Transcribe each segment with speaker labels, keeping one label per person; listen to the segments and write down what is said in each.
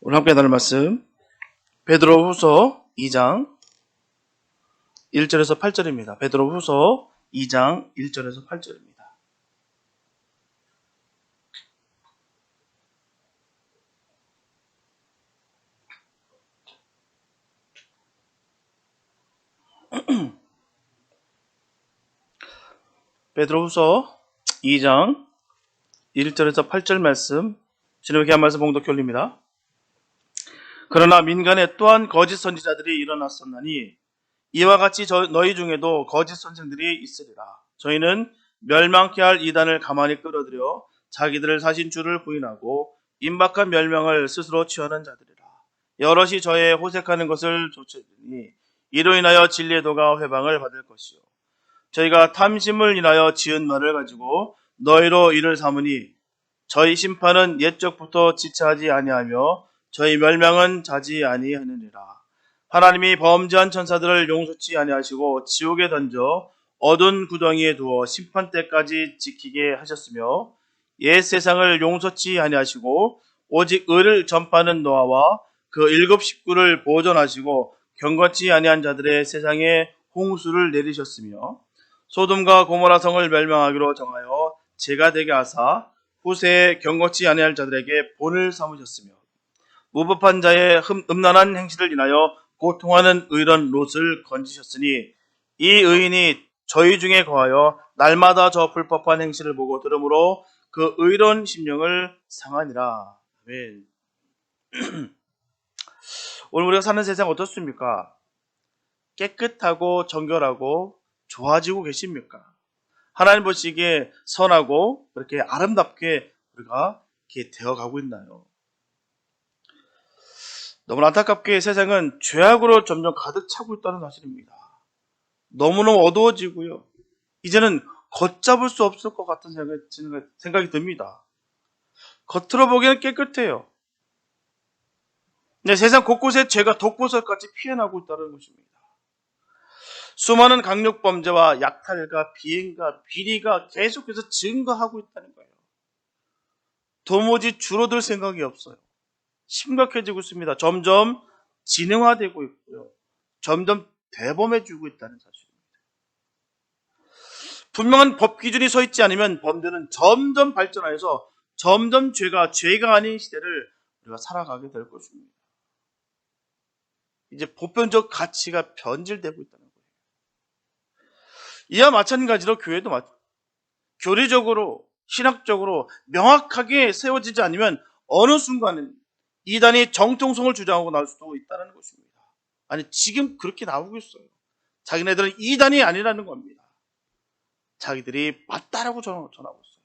Speaker 1: 오늘 함께 나눌 말씀 베드로후서 2장 1절에서 8절입니다. 베드로후서 2장 1절에서 8절입니다. 베드로후서 2장 1절에서 8절 말씀, 신명기 한 말씀 봉독 올립니다. 그러나 민간에 또한 거짓 선지자들이 일어났었나니 이와 같이 너희 중에도 거짓 선생들이 있으리라. 저희는 멸망케 할 이단을 가만히 끌어들여 자기들을 사신 주를 부인하고 임박한 멸망을 스스로 취하는 자들이라. 여럿이 저의 호색하는 것을 좇으니 이로 인하여 진리의 도가 회방을 받을 것이요, 저희가 탐심을 인하여 지은 말을 가지고 너희로 이를 삼으니 저희 심판은 옛적부터 지체하지 아니하며 저희 멸망은 자지 아니하느니라. 하나님이 범죄한 천사들을 용서치 아니하시고 지옥에 던져 어두운 구덩이에 두어 심판 때까지 지키게 하셨으며 옛 세상을 용서치 아니하시고 오직 의를 전파하는 노아와 그 7 식구를 보존하시고 경건치 아니한 자들의 세상에 홍수를 내리셨으며 소돔과 고모라 성을 멸망하기로 정하여 죄가 되게 하사 후세에 경건치 아니할 자들에게 본을 삼으셨으며 무법한 자의 음란한 행실을 인하여 고통하는 의로운 롯을 건지셨으니 이 의인이 저희 중에 거하여 날마다 저 불법한 행실을 보고 들으므로 그 의로운 심령을 상하니라. 아멘. 오늘 우리가 사는 세상 어떻습니까? 깨끗하고 정결하고 좋아지고 계십니까? 하나님 보시기에 선하고 그렇게 아름답게 우리가 이렇게 되어가고 있나요? 너무 안타깝게 세상은 죄악으로 점점 가득 차고 있다는 사실입니다. 너무너무 어두워지고요, 이제는 걷잡을 수 없을 것 같은 생각이 듭니다. 겉으로 보기에는 깨끗해요. 근데 세상 곳곳에 죄가 독보설같이 피어나고 있다는 것입니다. 수많은 강력범죄와 약탈과 비행과 비리가 계속해서 증가하고 있다는 거예요. 도무지 줄어들 생각이 없어요. 심각해지고 있습니다. 점점 진흥화되고 있고요, 점점 대범해지고 있다는 사실입니다. 분명한 법 기준이 서 있지 않으면 범죄는 점점 발전하여서 점점 죄가 아닌 시대를 우리가 살아가게 될 것입니다. 이제 보편적 가치가 변질되고 있다는 거예요. 이와 마찬가지로 교회도 교리적으로 신학적으로 명확하게 세워지지 않으면 어느 순간은 이단이 정통성을 주장하고 나올 수도 있다는 것입니다. 아니, 지금 그렇게 나오고 있어요. 자기네들은 이단이 아니라는 겁니다. 자기들이 맞다라고 전하고 있어요.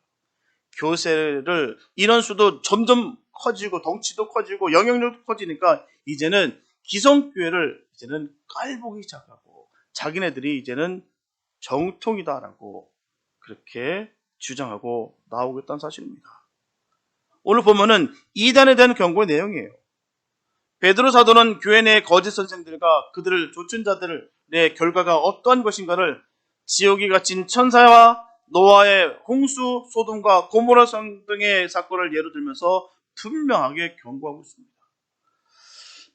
Speaker 1: 교세를 인원수도 점점 커지고 덩치도 커지고 영향력도 커지니까 이제는 기성교회를 이제는 깔보기 시작하고 자기네들이 이제는 정통이다라고 그렇게 주장하고 나오고 있다는 사실입니다. 오늘 보면은 이단에 대한 경고의 내용이에요. 베드로 사도는 교회 내 거짓 선생들과 그들을 좇은 자들의 결과가 어떠한 것인가를 지옥이 갇힌 천사와 노아의 홍수, 소돔과 고모라 성 등의 사건을 예로 들면서 분명하게 경고하고 있습니다.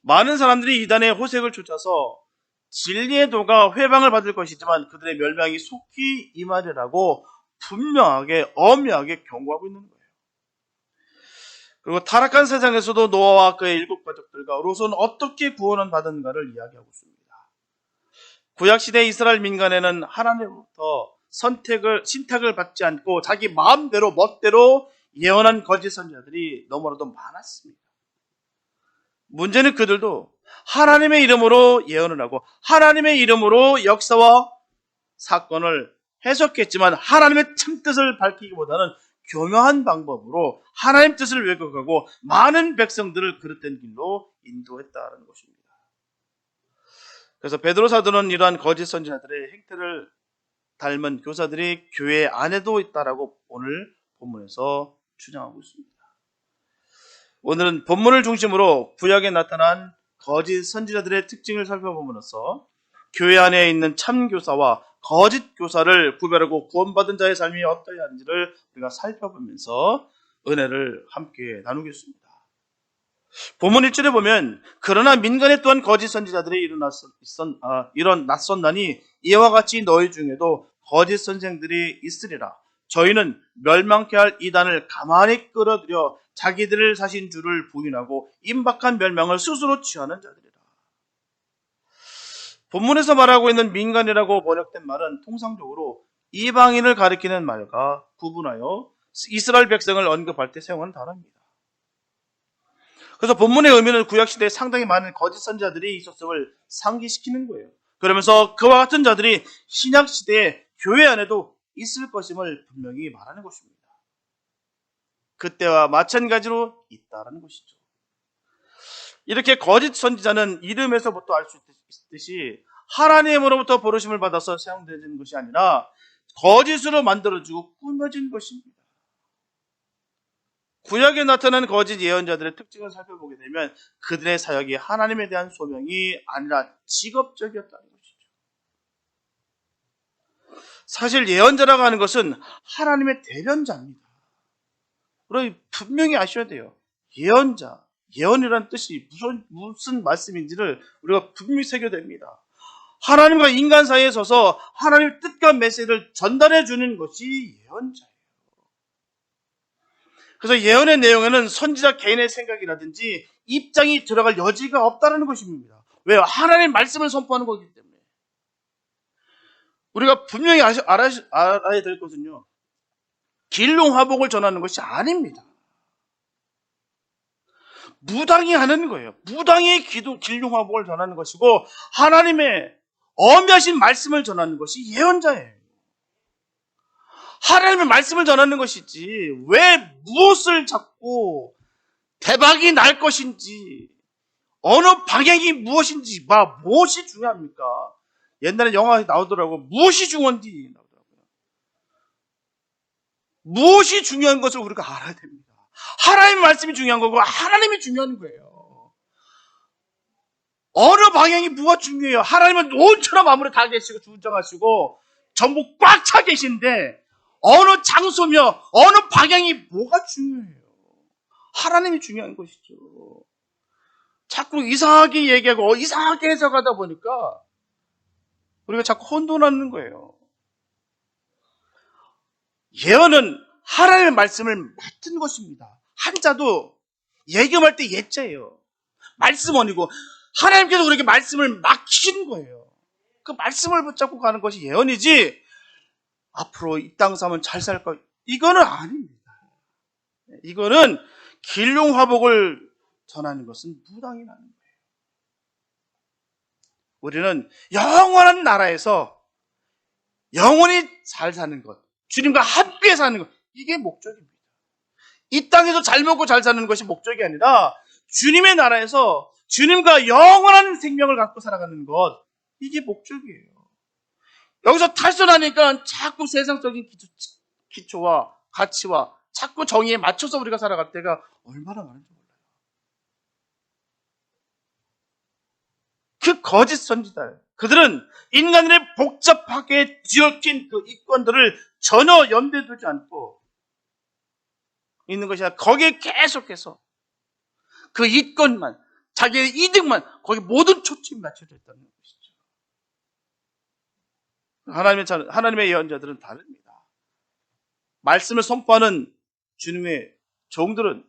Speaker 1: 많은 사람들이 이단의 호색을 쫓아서 진리의 도가 회방을 받을 것이지만 그들의 멸망이 속히 임하리라고 분명하게 엄하게 경고하고 있는 거예요. 그리고 타락한 세상에서도 노아와 그의 7 가족들과 롯은 어떻게 구원을 받은가를 이야기하고 있습니다. 구약시대 이스라엘 민간에는 하나님으로부터 신탁을 받지 않고 자기 마음대로 멋대로 예언한 거짓 선지자들이 너무나도 많았습니다. 문제는 그들도 하나님의 이름으로 예언을 하고 하나님의 이름으로 역사와 사건을 해석했지만 하나님의 참뜻을 밝히기보다는 교묘한 방법으로 하나님 뜻을 왜곡하고 많은 백성들을 그릇된 길로 인도했다는 것입니다. 그래서 베드로 사도는 이러한 거짓 선지자들의 행태를 닮은 교사들이 교회 안에도 있다라고 오늘 본문에서 주장하고 있습니다. 오늘은 본문을 중심으로 구약에 나타난 거짓 선지자들의 특징을 살펴보면서 교회 안에 있는 참 교사와 거짓 교사를 구별하고 구원받은 자의 삶이 어떠한지를 우리가 살펴보면서 은혜를 함께 나누겠습니다. 본문 1절에 보면 그러나 민간에 또한 거짓 선지자들이 일어났었나니 이와 같이 너희 중에도 거짓 선생들이 있으리라. 저희는 멸망케 할 이단을 가만히 끌어들여 자기들을 사신 주를 부인하고 임박한 멸망을 스스로 취하는 자들이라. 본문에서 말하고 있는 민간이라고 번역된 말은 통상적으로 이방인을 가리키는 말과 구분하여 이스라엘 백성을 언급할 때 사용하는 단어입니다. 그래서 본문의 의미는 구약시대에 상당히 많은 거짓 선지자들이 있었음을 상기시키는 거예요. 그러면서 그와 같은 자들이 신약시대에 교회 안에도 있을 것임을 분명히 말하는 것입니다. 그때와 마찬가지로 있다라는 것이죠. 이렇게 거짓 선지자는 이름에서부터 알 수 있듯이 하나님으로부터 부르심을 받아서 사용되는 것이 아니라 거짓으로 만들어지고 꾸며진 것입니다. 구약에 나타난 거짓 예언자들의 특징을 살펴보게 되면 그들의 사역이 하나님에 대한 소명이 아니라 직업적이었다는 것이죠. 사실 예언자라고 하는 것은 하나님의 대변자입니다. 그러니 분명히 아셔야 돼요. 예언자, 예언이라는 뜻이 무슨 말씀인지를 우리가 분명히 새겨야 됩니다. 하나님과 인간 사이에 서서 하나님의 뜻과 메시지를 전달해 주는 것이 예언자예요. 그래서 예언의 내용에는 선지자 개인의 생각이라든지 입장이 들어갈 여지가 없다는 것입니다. 왜요? 하나님의 말씀을 선포하는 거기 때문에. 우리가 분명히 알아야 될 것은요, 길롱화복을 전하는 것이 아닙니다. 무당이 하는 거예요. 무당이 길롱화복을 전하는 것이고 하나님의 엄하신 말씀을 전하는 것이 예언자예요. 하나님의 말씀을 전하는 것이지 왜 무엇을 잡고 대박이 날 것인지 어느 방향이 무엇인지 무엇이 중요합니까? 옛날에 영화에 나오더라고. 무엇이 중요한지 나오더라고요. 무엇이 중요한 것을 우리가 알아야 됩니다. 하나님의 말씀이 중요한 거고 하나님이 중요한 거예요. 어느 방향이 뭐가 중요해요? 하나님은 논처럼 아무리 다 계시고 주장하시고 전부 꽉 차 계신데 어느 장소며 어느 방향이 뭐가 중요해요? 하나님이 중요한 것이죠. 자꾸 이상하게 얘기하고 이상하게 해석하다 보니까 우리가 자꾸 혼돈하는 거예요. 예언은 하나님의 말씀을 맡은 것입니다. 한자도 예금할 때 예자예요. 말씀원이고 하나님께서 우리에게 말씀을 맡기신 거예요. 그 말씀을 붙잡고 가는 것이 예언이지 앞으로 이 땅 사면 잘 살 거 이거는 아닙니다. 이거는 길롱화복을 전하는 것은 무당이 나는 거예요. 우리는 영원한 나라에서 영원히 잘 사는 것, 주님과 함께 사는 것, 이게 목적입니다. 이 땅에서 잘 먹고 잘 사는 것이 목적이 아니라 주님의 나라에서 주님과 영원한 생명을 갖고 살아가는 것, 이게 목적이에요. 여기서 탈선하니까 자꾸 세상적인 기초와 가치와 자꾸 정의에 맞춰서 우리가 살아갈 때가 얼마나 많은지 몰라요. 그 거짓 선지자, 그들은 인간들의 복잡하게 뒤얽힌 그 이권들을 전혀 염두에 두지 않고 있는 것이 아니라 거기에 계속해서 그 이권만, 자기의 이득만, 거기 모든 초점이 맞춰져 있다는 것이죠. 하나님의 예언자들은 다릅니다. 말씀을 선포하는 주님의 종들은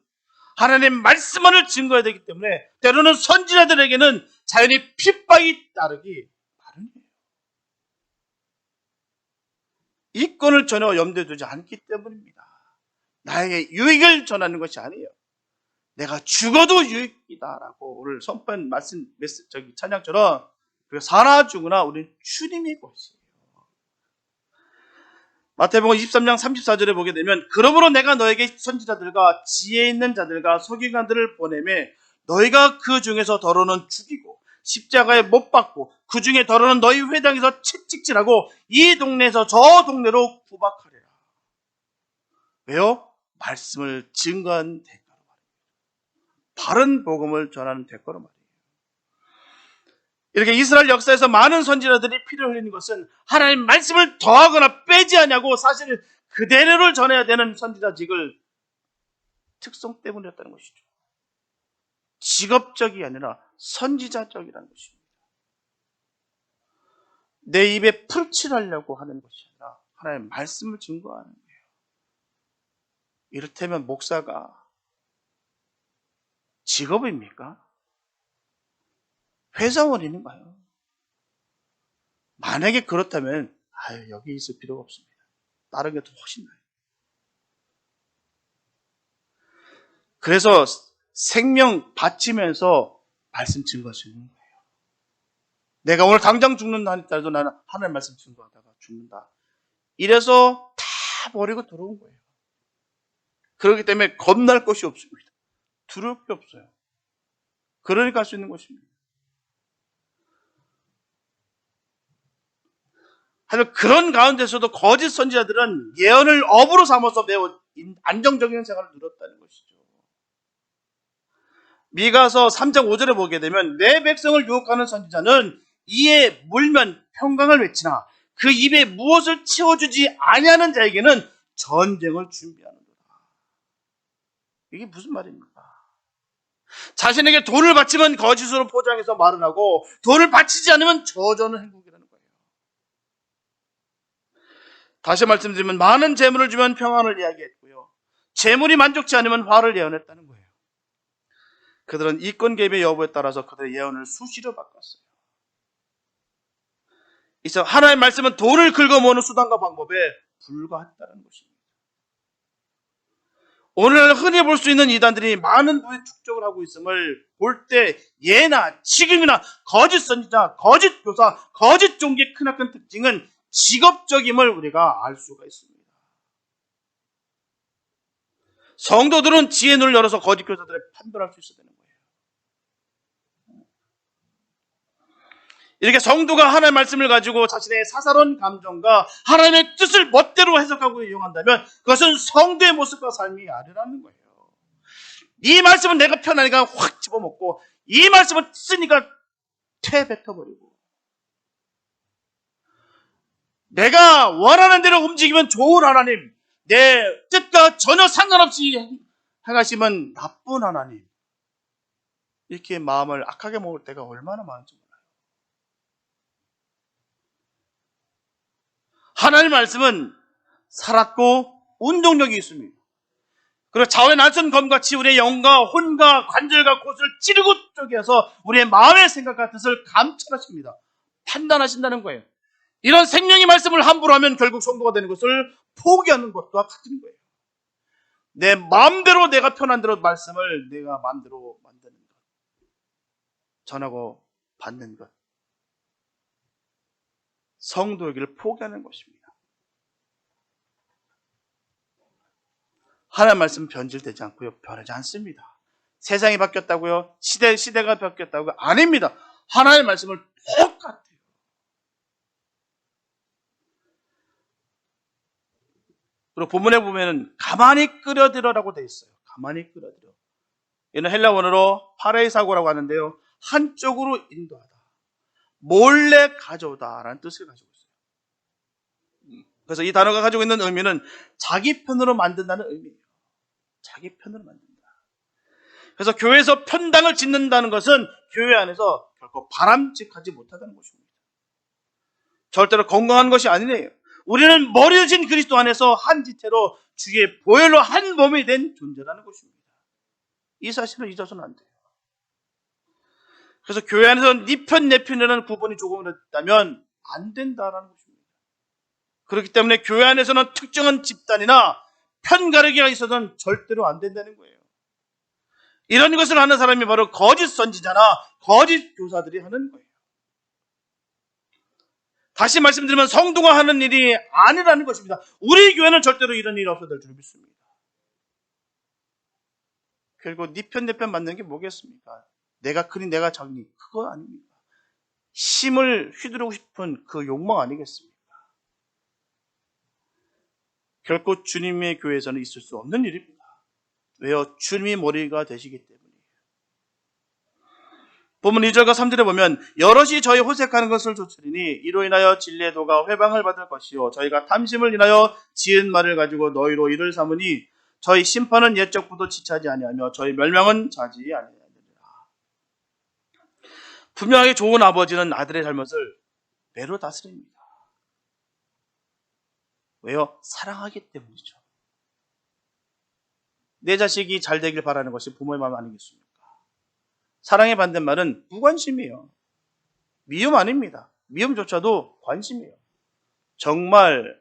Speaker 1: 하나님의 말씀만을 증거해야 되기 때문에 때로는 선지자들에게는 자연히 핍박이 따르기 마련이에요. 이권을 전혀 염두에 두지 않기 때문입니다. 나에게 유익을 전하는 것이 아니에요. 내가 죽어도 유익이다라고 오늘 선포한 찬양처럼 살아 죽으나 우리는 주님의 것이에요. 마태복음 23장 34절에 보게 되면 그러므로 내가 너에게 선지자들과 지혜 있는 자들과 서기관들을 보내매 너희가 그 중에서 더러는 죽이고 십자가에 못 박고 그 중에 더러는 너희 회당에서 채찍질하고 이 동네에서 저 동네로 구박하리라. 왜요? 말씀을 증거한 대가로 말입니다. 바른 복음을 전하는 대가로 말이에요. 이렇게 이스라엘 역사에서 많은 선지자들이 피를 흘리는 것은 하나님 말씀을 더하거나 빼지 않냐고 사실 그대로를 전해야 되는 선지자직을 특성 때문이었다는 것이죠. 직업적이 아니라 선지자적이라는 것입니다. 내 입에 풀칠하려고 하는 것이 아니라 하나님의 말씀을 증거하는 거예요. 이를테면 목사가 직업입니까? 회사원인가요? 만약에 그렇다면 여기 있을 필요가 없습니다. 다른 게 더 훨씬 나아요. 그래서 생명 바치면서 말씀 증거하시는 거예요. 내가 오늘 당장 죽는다 하더라도 나는 하나님 말씀 증거하다가 죽는다. 이래서 다 버리고 들어온 거예요. 그렇기 때문에 겁날 것이 없습니다. 두려울 게 없어요. 그러니까 할 수 있는 것입니다. 하지만 그런 가운데서도 거짓 선지자들은 예언을 업으로 삼아서 매우 안정적인 생활을 누렸다는 것이죠. 미가서 3장 5절에 보게 되면 내 백성을 유혹하는 선지자는 이에 물면 평강을 외치나 그 입에 무엇을 채워주지 아니하는 자에게는 전쟁을 준비하는도다. 이게 무슨 말입니까? 자신에게 돈을 바치면 거짓으로 포장해서 말을 하고 돈을 바치지 않으면 저주하는 행복이라는 거예요. 다시 말씀드리면 많은 재물을 주면 평안을 이야기했고요. 재물이 만족치 않으면 화를 예언했다는 거예요. 그들은 이권 개입의 여부에 따라서 그들의 예언을 수시로 바꿨어요. 그래서 하나님의 말씀은 돈을 긁어모으는 수단과 방법에 불과했다는 것입니다. 오늘날 흔히 볼 수 있는 이단들이 많은 부의 축적을 하고 있음을 볼 때 예나 지금이나 거짓 선지자, 거짓 교사, 거짓 종교의 크나큰 특징은 직업적임을 우리가 알 수가 있습니다. 성도들은 지혜의 눈을 열어서 거짓 교사들을 판별할 수 있어야 되는 거예요. 이렇게 성도가 하나님의 말씀을 가지고 자신의 사사로운 감정과 하나님의 뜻을 멋대로 해석하고 이용한다면 그것은 성도의 모습과 삶이 아니라는 거예요. 이 말씀은 내가 편하니까 확 집어먹고 이 말씀은 쓰니까 퇴뱉어버리고 내가 원하는 대로 움직이면 좋은 하나님, 내 뜻과 전혀 상관없이 행하시면 나쁜 하나님, 이렇게 마음을 악하게 먹을 때가 얼마나 많은지 몰라요. 하나님의 말씀은 살았고 운동력이 있습니다. 그리고 좌우의 낯선 검같이 우리의 영과 혼과 관절과 곳을 찌르고 쪼개서 우리의 마음의 생각과 뜻을 감찰하십니다. 판단하신다는 거예요. 이런 생명의 말씀을 함부로 하면 결국 성도가 되는 것을 포기하는 것과 같은 거예요. 내 마음대로 내가 편한 대로 말씀을 내가 마음대로 만드는 것, 전하고 받는 것, 성도에게를 포기하는 것입니다. 하나님의 말씀은 변질되지 않고요, 변하지 않습니다. 세상이 바뀌었다고요? 시대가 바뀌었다고요? 아닙니다. 하나님의 말씀을 똑같아요. 그리고 본문에 보면은 가만히 끌어들여라고 되어 있어요. 가만히 끌어들여. 이는 헬라 원어로 파레이사고라고 하는데요. 한쪽으로 인도하다. 몰래 가져오다라는 뜻을 가지고 있어요. 그래서 이 단어가 가지고 있는 의미는 자기 편으로 만든다는 의미예요. 자기 편으로 만든다. 그래서 교회에서 편당을 짓는다는 것은 교회 안에서 결코 바람직하지 못하다는 것입니다. 절대로 건강한 것이 아니래요. 우리는 머리를 진 그리스도 안에서 한 지체로 주의 보혈로 한 몸이 된 존재라는 것입니다. 이 사실을 잊어서는 안 돼요. 그래서 교회 안에서 네 편, 내 편이라는 구분이 조금이라도 있다면 안 된다라는 것입니다. 그렇기 때문에 교회 안에서는 특정한 집단이나 편가르기가 있어서는 절대로 안 된다는 거예요. 이런 것을 하는 사람이 바로 거짓 선지자나 거짓 교사들이 하는 거예요. 다시 말씀드리면 성도가 하는 일이 아니라는 것입니다. 우리 교회는 절대로 이런 일이 없어야 될 줄 믿습니다. 결국 네 편, 내 편 맞는 게 뭐겠습니까? 내가 크니 내가 작니 그거 아닙니다. 힘을 휘두르고 싶은 그 욕망 아니겠습니까? 결코 주님의 교회에서는 있을 수 없는 일입니다. 왜요? 주님이 머리가 되시기 때문이에요. 본문 2절과 3절에 보면 여럿이 저희 호색하는 것을 조치리니 이로 인하여 진리의 도가 회방을 받을 것이요 저희가 탐심을 인하여 지은 말을 가지고 너희로 이를 삼으니 저희 심판은 옛적부터 지체하지 아니하며 저희 멸망은 자지 아니하니라. 분명하게 좋은 아버지는 아들의 잘못을 매로 다스립니다. 왜요? 사랑하기 때문이죠. 내 자식이 잘 되길 바라는 것이 부모의 마음 아니겠습니까? 사랑의 반대말은 무관심이에요. 미움 아닙니다. 미움조차도 관심이에요. 정말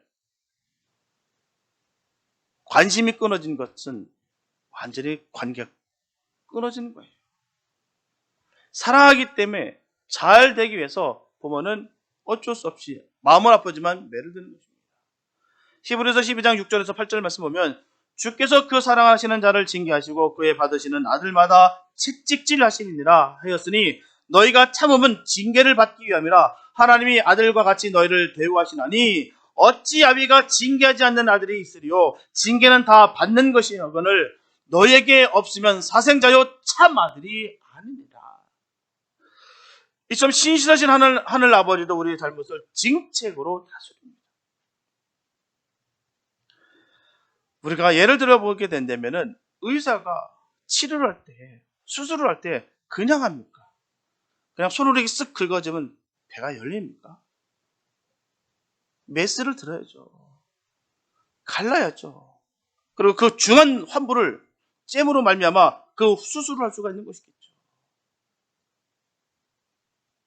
Speaker 1: 관심이 끊어진 것은 완전히 관계가 끊어지는 거예요. 사랑하기 때문에 잘 되기 위해서 부모는 어쩔 수 없이 마음은 아프지만 매를 드는 것입니다. 히브리서 12장 6절에서 8절 말씀 보면 주께서 그 사랑하시는 자를 징계하시고 그의 받으시는 아들마다 채찍질하시니라 하였으니 너희가 참음은 징계를 받기 위함이라 하나님이 아들과 같이 너희를 대우하시나니 어찌 아비가 징계하지 않는 아들이 있으리요 징계는 다 받는 것이거늘 너희에게 없으면 사생자요 참 아들이 아니니라. 이처럼 신실하신 하늘 아버지도 우리의 잘못을 징책으로 다스립니다. 우리가 예를 들어보게 된다면은 의사가 치료를 할 때, 수술을 할 때 그냥 합니까? 그냥 손으로 이렇게 쓱 긁어주면 배가 열립니까? 메스를 들어야죠. 갈라야죠. 그리고 그 중한 환부를 잼으로 말미암아 그 수술을 할 수가 있는 것이겠죠.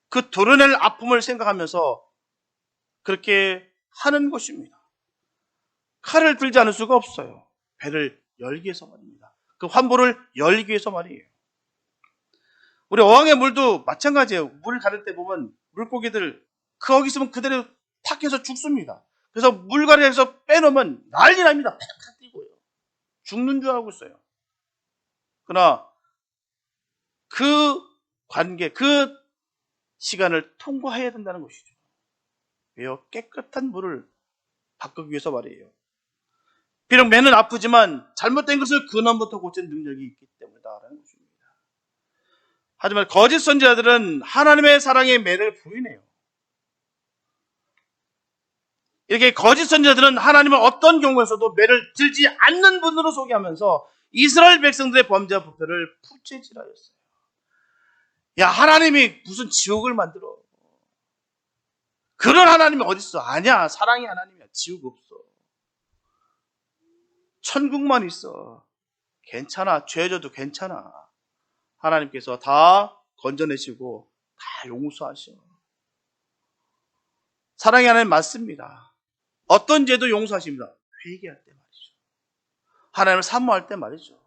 Speaker 1: 그 도려낼 아픔을 생각하면서 그렇게 하는 것입니다. 칼을 들지 않을 수가 없어요. 배를 열기 위해서 말입니다. 그 환부를 열기 위해서 말이에요. 우리 어항의 물도 마찬가지예요. 물을 가를 때 보면 물고기들 거기 있으면 그대로 탁 해서 죽습니다. 그래서 물가리에서 빼놓으면 난리 납니다. 팍팍 뛰고요. 죽는 줄 알고 있어요. 그러나 그 관계, 그 시간을 통과해야 된다는 것이죠. 왜요? 깨끗한 물을 바꾸기 위해서 말이에요. 비록 매는 아프지만 잘못된 것을 근원부터 고치는 능력이 있기 때문이다라는 것입니다. 하지만 거짓 선지자들은 하나님의 사랑의 매를 부인해요. 이렇게 거짓 선지자들은 하나님을 어떤 경우에서도 매를 들지 않는 분으로 소개하면서 이스라엘 백성들의 범죄와 부패를 푸채질하였어요. 야, 하나님이 무슨 지옥을 만들어. 그런 하나님이 어딨어? 아니야, 사랑의 하나님이야. 지옥 없어. 천국만 있어. 괜찮아. 죄져도 괜찮아. 하나님께서 다 건져내시고 다 용서하셔. 사랑의 하나님 맞습니다. 어떤 죄도 용서하십니다. 회개할 때 말이죠. 하나님을 사모할 때 말이죠.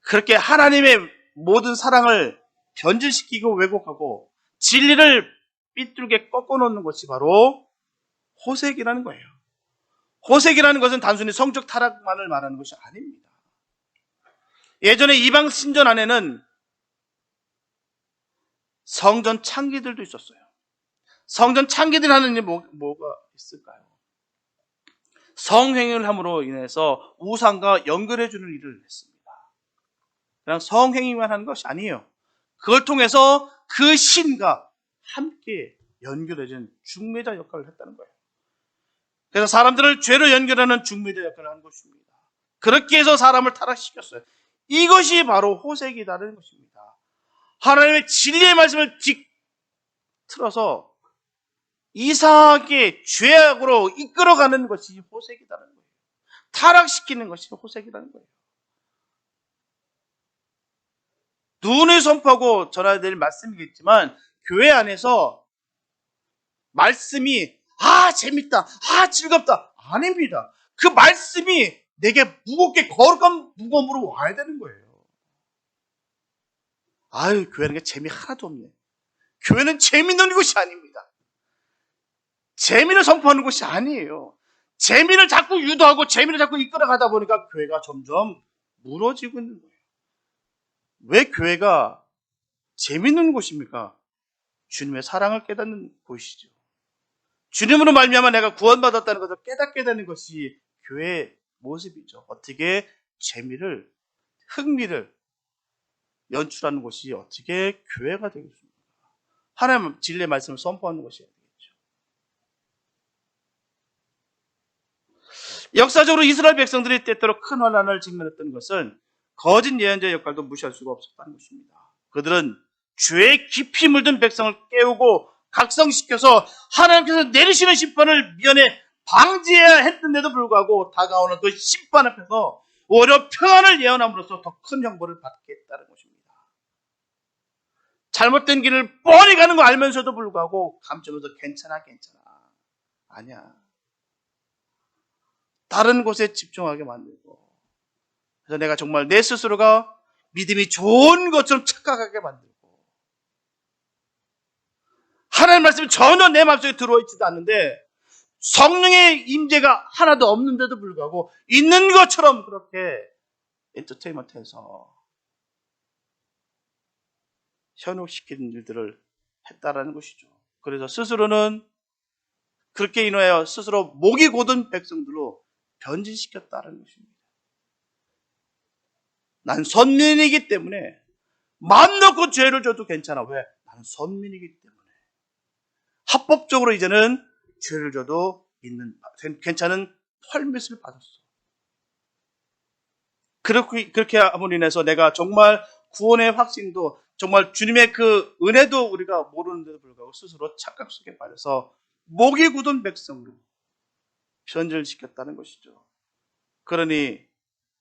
Speaker 1: 그렇게 하나님의 모든 사랑을 변질시키고 왜곡하고 진리를 삐뚤게 꺾어놓는 것이 바로 호색이라는 거예요. 호색이라는 것은 단순히 성적 타락만을 말하는 것이 아닙니다. 예전에 이방 신전 안에는 성전 창기들도 있었어요. 성전 창기들 하는 일이 뭐가 있을까요? 성행위를 함으로 인해서 우상과 연결해주는 일을 했습니다. 그냥 성행위만 하는 것이 아니에요. 그걸 통해서 그 신과 함께 연결해준 중매자 역할을 했다는 거예요. 그래서 사람들을 죄로 연결하는 중매자 역할을 한 것입니다. 그렇게 해서 사람을 타락시켰어요. 이것이 바로 호색이라는 것입니다. 하나님의 진리의 말씀을 뒤틀어서 이상하게 죄악으로 이끌어가는 것이 호색이라는 거예요. 타락시키는 것이 호색이라는 거예요. 눈을 선포하고 전해야 될 말씀이겠지만 교회 안에서 말씀이 재밌다, 즐겁다 아닙니다. 그 말씀이 내게 무겁게 거룩한 무거움으로 와야 되는 거예요. 교회는 재미 하나도 없네. 교회는 재미있는 곳이 아닙니다. 재미를 선포하는 곳이 아니에요. 재미를 자꾸 유도하고 재미를 자꾸 이끌어가다 보니까 교회가 점점 무너지고 있는 거예요. 왜 교회가 재미있는 곳입니까? 주님의 사랑을 깨닫는 곳이죠. 주님으로 말미암아 내가 구원받았다는 것을 깨닫게 되는 것이 교회의 모습이죠. 어떻게 재미를, 흥미를 연출하는 것이 어떻게 교회가 되겠습니까? 하나님 진리의 말씀을 선포하는 것이어야 되겠죠. 역사적으로 이스라엘 백성들이 때때로 큰 환난을 직면했던 것은 거짓 예언자의 역할도 무시할 수가 없었다는 것입니다. 그들은 죄에 깊이 물든 백성을 깨우고 각성시켜서 하나님께서 내리시는 심판을 미연에 방지해야 했는데도 불구하고 다가오는 그 심판 앞에서 오히려 평안을 예언함으로써 더 큰 형벌을 받게 했다는 것입니다. 잘못된 길을 뻔히 가는 거 알면서도 불구하고 감추면서 괜찮아. 아니야. 다른 곳에 집중하게 만들고, 그래서 내가 정말 내 스스로가 믿음이 좋은 것처럼 착각하게 만들고, 하나님 말씀이 전혀 내 마음속에 들어와 있지도 않는데 성령의 임재가 하나도 없는데도 불구하고 있는 것처럼 그렇게 엔터테인먼트해서 현혹시키는 일들을 했다라는 것이죠. 그래서 스스로는 그렇게 인하여 스스로 목이 곧은 백성들로 변질시켰다는 것입니다. 난 선민이기 때문에 마음 놓고 죄를 져도 괜찮아. 왜? 나는 선민이기 때문에. 합법적으로 이제는 죄를 져도 괜찮은 펄밋을 받았어. 그렇게 함으로 인해서 내가 정말 구원의 확신도, 정말 주님의 그 은혜도 우리가 모르는데도 불구하고 스스로 착각 속에 빠져서 목이 굳은 백성으로 변질시켰다는 것이죠. 그러니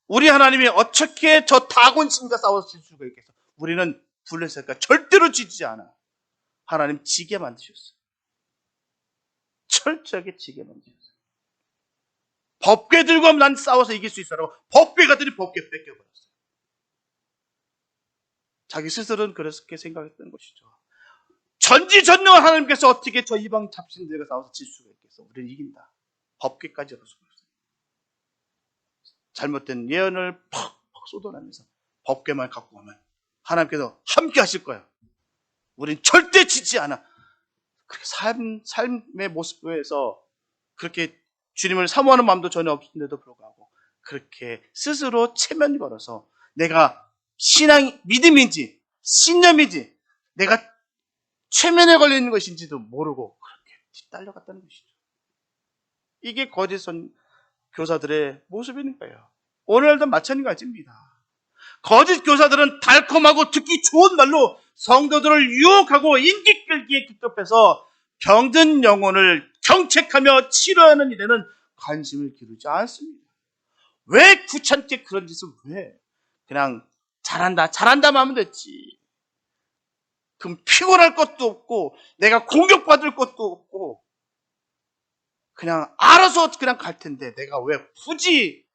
Speaker 1: 우리 하나님이 어떻게 저 다곤신과 싸워서 질 수가 있겠어? 우리는 블레셋과 절대로 지지 않아. 하나님 지게 만드셨어요. 철저하게 지게 만드셨어요. 법궤 들고 하면 난 싸워서 이길 수 있어라고 법궤 가더니 법궤 뺏겨버렸어요. 자기 스스로는 그렇게 생각했던 것이죠. 전지전능한 하나님께서 어떻게 저 이방 잡신들과 싸워서 질 수가 있겠어? 우리는 이긴다. 법궤까지 얻었어요. 잘못된 예언을 팍팍 쏟아내면서 법궤만 갖고 오면 하나님께서 함께 하실 거야. 우린 절대 지지 않아. 그렇게 삶의 모습에서 그렇게 주님을 사모하는 마음도 전혀 없는데도 불구하고 그렇게 스스로 체면 걸어서 내가 믿음인지 신념인지 내가 최면에 걸리는 것인지도 모르고 그렇게 뒤딸려갔다는 것이죠. 이게 거짓 교사들의 모습인 거예요. 오늘도 마찬가지입니다. 거짓 교사들은 달콤하고 듣기 좋은 말로 성도들을 유혹하고 인기 끌기에 기특해서 병든 영혼을 경책하며 치료하는 일에는 관심을 기울이지 않습니다. 왜 귀찮게 그런 짓을 왜? 그냥 잘한다만 하면 됐지. 그럼 피곤할 것도 없고 내가 공격받을 것도 없고 그냥 알아서 그냥 갈 텐데 내가 왜 굳이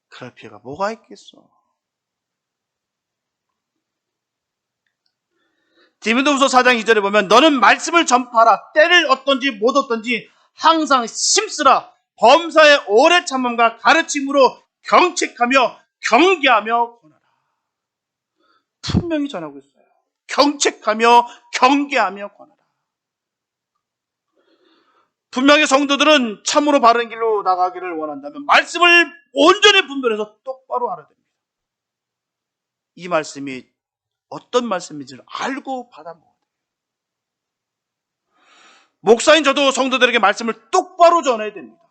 Speaker 1: 그럴 필요가 뭐가 있겠어. 디모데후서 4장 2절에 보면 너는 말씀을 전파하라. 때를 얻든지 못 얻든지 항상 심쓰라. 범사의 오래 참음과 가르침으로 경책하며 경계하며 권하라. 분명히 전하고 있어요. 경책하며 경계하며 권하라. 분명히 성도들은 참으로 바른 길로 나가기를 원한다면 말씀을 온전히 분별해서 똑바로 알아야 됩니다. 이 말씀이 어떤 말씀인지를 알고 받아먹어야 돼요. 목사인 저도 성도들에게 말씀을 똑바로 전해야 됩니다.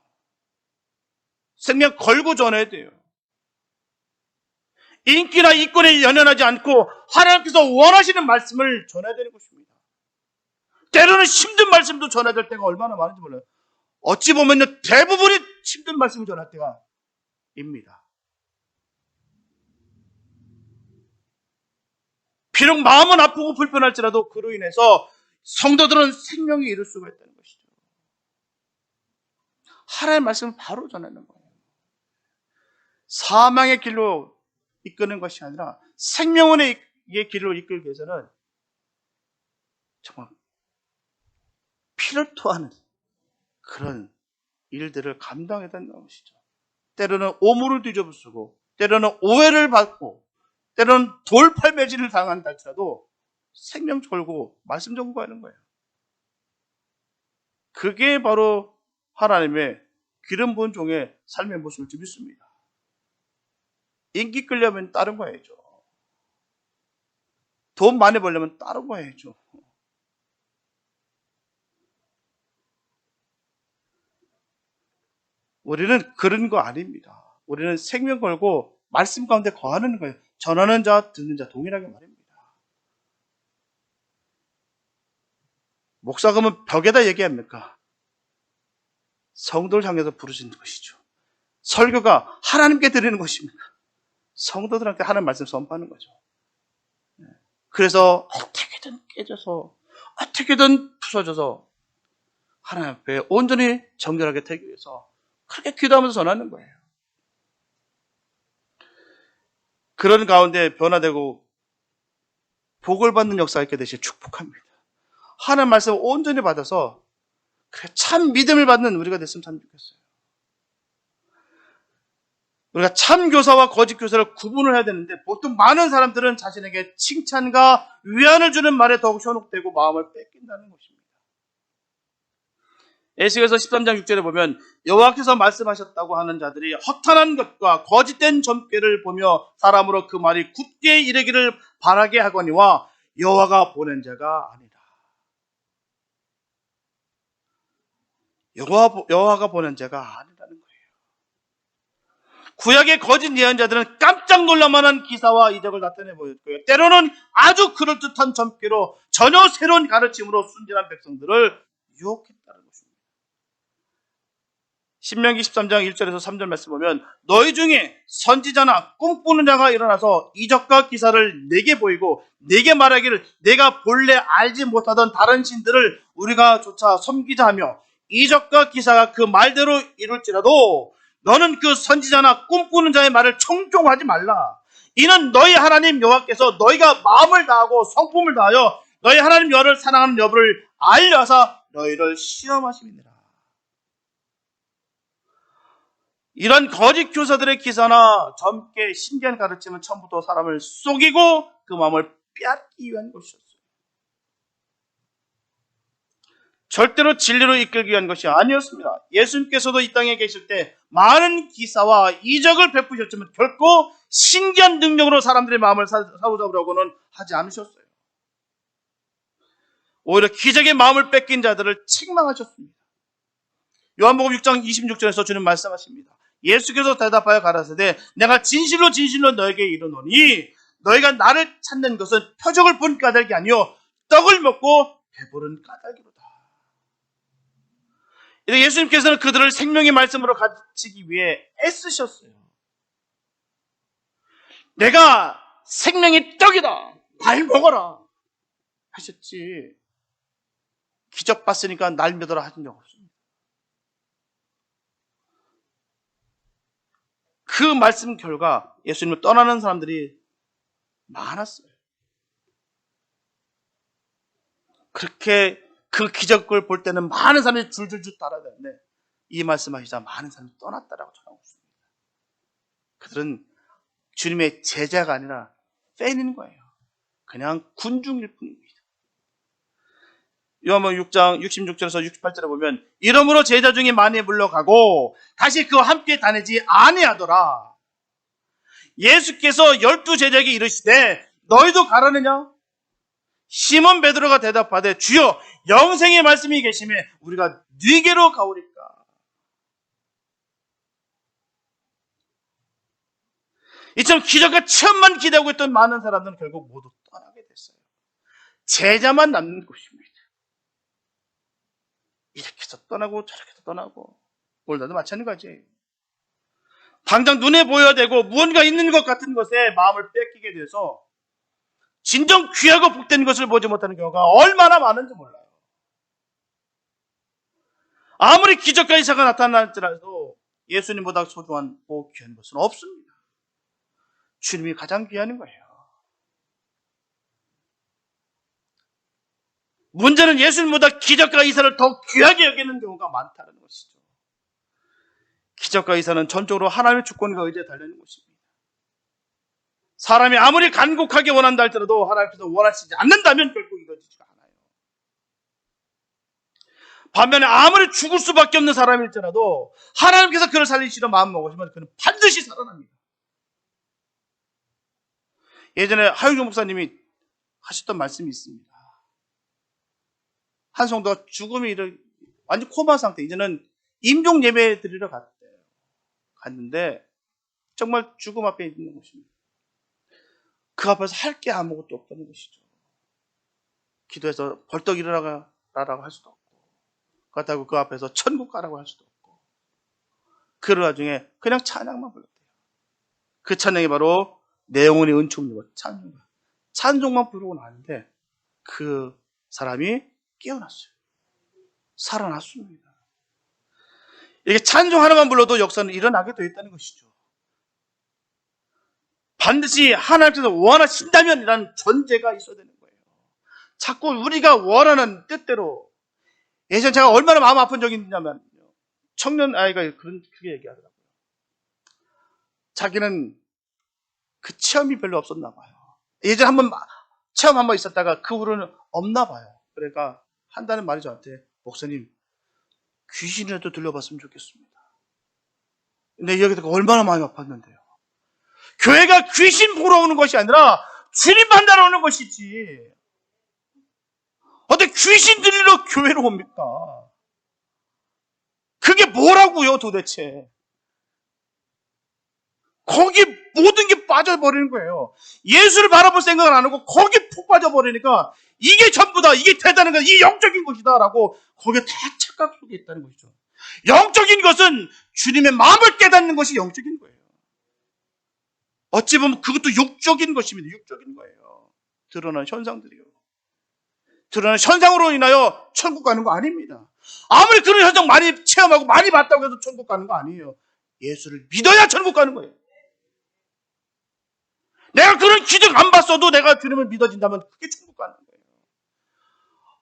Speaker 1: 생명 걸고 전해야 돼요. 인기나 이권에 연연하지 않고 하나님께서 원하시는 말씀을 전해야 되는 것입니다. 때로는 힘든 말씀도 전해야 될 때가 얼마나 많은지 몰라요. 어찌 보면 대부분이 힘든 말씀을 전할 때가 입니다. 비록 마음은 아프고 불편할지라도 그로 인해서 성도들은 생명이 이룰 수가 있다는 것이죠. 하나님의 말씀을 바로 전하는 거예요. 사망의 길로 이끄는 것이 아니라 생명의 길로 이끌기 위해서는 정말 피를 토하는 그런 일들을 감당해야 된다는 것이죠. 때로는 오물을 뒤져쓰고 때로는 오해를 받고 때로는 돌팔매질을 당한다 할지라도 생명 걸고 말씀 전고 가는 거예요. 그게 바로 하나님의 기름 부은 종의 삶의 모습을 좀 믿습니다. 인기 끌려면 다른 거 해야죠. 돈 많이 벌려면 다른 거 해야죠. 우리는 그런 거 아닙니다. 우리는 생명 걸고 말씀 가운데 거하는 거예요. 전하는 자, 듣는 자 동일하게 말입니다. 목사 그러면 벽에다 얘기합니까? 성도를 향해서 부르신 것이죠. 설교가 하나님께 드리는 것입니다. 성도들한테 하나님 말씀 선포하는 거죠. 그래서 어떻게든 깨져서 어떻게든 부서져서 하나님 앞에 온전히 정결하게 되기 위해서 그렇게 기도하면서 전하는 거예요. 그런 가운데 변화되고 복을 받는 역사가 있게 되시길 축복합니다. 하나님 말씀을 온전히 받아서 참 믿음을 받는 우리가 됐으면 참 좋겠어요. 우리가 참 교사와 거짓 교사를 구분을 해야 되는데 보통 많은 사람들은 자신에게 칭찬과 위안을 주는 말에 더욱 현혹되고 마음을 뺏긴다는 것입니다. 에스겔서 13장 6절에 보면 여호와께서 말씀하셨다고 하는 자들이 허탄한 것과 거짓된 점괘를 보며 사람으로 그 말이 굳게 이르기를 바라게 하거니와 여호와가 보낸 자가 아니라. 여호와가 보낸 자가 아니라는 거예요. 구약의 거짓 예언자들은 깜짝 놀랄만한 기사와 이적을 나타내 보였고요. 때로는 아주 그럴듯한 점괘로 전혀 새로운 가르침으로 순진한 백성들을 유혹했다는 것입니다. 신명기 13장 1절에서 3절 말씀 보면 너희 중에 선지자나 꿈꾸는 자가 일어나서 이적과 기사를 내게 보이고 내게 말하기를 내가 본래 알지 못하던 다른 신들을 우리가 조차 섬기자 하며 이적과 기사가 그 말대로 이룰지라도 너는 그 선지자나 꿈꾸는 자의 말을 청종하지 말라. 이는 너희 하나님 여호와께서 너희가 마음을 다하고 성품을 다하여 너희 하나님 여호와를 사랑하는 여부를 알려서 너희를 시험하심이니라. 이런 거짓 교사들의 기사나 젊게 신기한 가르침은 처음부터 사람을 속이고 그 마음을 빼앗기 위한 것이었어요. 절대로 진리로 이끌기 위한 것이 아니었습니다. 예수님께서도 이 땅에 계실 때 많은 기사와 이적을 베푸셨지만 결코 신기한 능력으로 사람들의 마음을 사로잡으려고는 하지 않으셨어요. 오히려 기적의 마음을 뺏긴 자들을 책망하셨습니다. 요한복음 6장 26절에서 주님 말씀하십니다. 예수께서 대답하여 가라사대 내가 진실로 진실로 너에게 이르노니 너희가 나를 찾는 것은 표적을 본 까닭이 아니요 떡을 먹고 배부른 까닭이로다. 예수님께서는 그들을 생명의 말씀으로 가르치기 위해 애쓰셨어요. 내가 생명의 떡이다. 날 먹어라. 하셨지. 기적 봤으니까 날 믿어라 하신 적 없습니다. 그 말씀 결과 예수님을 떠나는 사람들이 많았어요. 그렇게 그 기적을 볼 때는 많은 사람이 줄줄줄 따라다녔는데 이 말씀하시자 많은 사람이 떠났다라고 전하고 있습니다. 그들은 주님의 제자가 아니라 팬인 거예요. 그냥 군중일 뿐입니다. 요한복음 6장 66절에서 68절에 보면 이러므로 제자 중에 많이 물러가고 다시 그와 함께 다니지 아니하더라. 예수께서 12제자에게 이르시되 너희도 가라느냐? 시몬 베드로가 대답하되 주여 영생의 말씀이 계시매 우리가 네게로 가오리까? 이처럼 기적과 체험만 기대하고 있던 많은 사람들은 결국 모두 떠나게 됐어요. 제자만 남는 것입니다. 이렇게 해서 떠나고 저렇게 해서 떠나고 오늘도 마찬가지예요. 당장 눈에 보여야 되고 무언가 있는 것 같은 것에 마음을 뺏기게 돼서 진정 귀하고 복된 것을 보지 못하는 경우가 얼마나 많은지 몰라요. 아무리 기적과 이사가 나타날지라도 예수님보다 소중한 귀한 것은 없습니다. 주님이 가장 귀한 거예요. 문제는 예수님보다 기적과 이사를 더 귀하게 여기는 경우가 많다는 것이죠. 기적과 이사는 전적으로 하나님의 주권과 의지에 달려있는 것입니다. 사람이 아무리 간곡하게 원한다 할지라도 하나님께서 원하시지 않는다면 결국 이루어지지가 않아요. 반면에 아무리 죽을 수밖에 없는 사람일지라도 하나님께서 그를 살리시려 마음먹으시면 그는 반드시 살아납니다. 예전에 하유경 목사님이 하셨던 말씀이 있습니다. 한 성도가 죽음이 완전 코마 상태, 이제는 임종 예배 드리러 갔대요. 갔는데 정말 죽음 앞에 있는 것입니다. 그 앞에서 할 게 아무것도 없다는 것이죠. 기도해서 벌떡 일어나라고 할 수도 없고, 그렇다고 그 앞에서 천국 가라고 할 수도 없고, 그 와중에 그냥 찬양만 불렀대요. 그 찬양이 바로 내 영혼이 은총이고 찬송만 부르고 나는데 그 사람이 깨어났어요. 살아났습니다. 이렇게 찬송 하나만 불러도 역사는 일어나게 되어 있다는 것이죠. 반드시 하나님께서 원하신다면 이라는 전제가 있어야 되는 거예요. 자꾸 우리가 원하는 뜻대로, 예전 제가 얼마나 마음 아픈 적이 있냐면, 청년 아이가 그렇게 얘기하더라고요. 자기는 그 체험이 별로 없었나 봐요. 예전에 한번 체험 한번 있었다가 그 후로는 없나 봐요. 그러니까 한다는 말이 저한테, 목사님, 귀신이라도 들려봤으면 좋겠습니다. 근데 여기 듣고 얼마나 마음이 아팠는데요. 교회가 귀신 보러 오는 것이 아니라 주님 만나러 오는 것이지. 어떻게 귀신 들리러 교회로 옵니까? 그게 뭐라고요, 도대체? 거기 모든 게 빠져버리는 거예요. 예수를 바라볼 생각을 안 하고 거기에 푹 빠져버리니까 이게 전부다, 이게 대단한 거다, 이게 영적인 것이다 라고 거기에 다 착각 속에 있다는 것이죠. 영적인 것은 주님의 마음을 깨닫는 것이 영적인 거예요. 어찌 보면 그것도 육적인 것입니다. 육적인 거예요. 드러난 현상들이요. 드러난 현상으로 인하여 천국 가는 거 아닙니다. 아무리 그런 현상 많이 체험하고 많이 봤다고 해서 천국 가는 거 아니에요. 예수를 믿어야 천국 가는 거예요. 내가 그런 기적 안 봤어도 내가 주님을 믿어진다면 그게 천국 가는 거예요.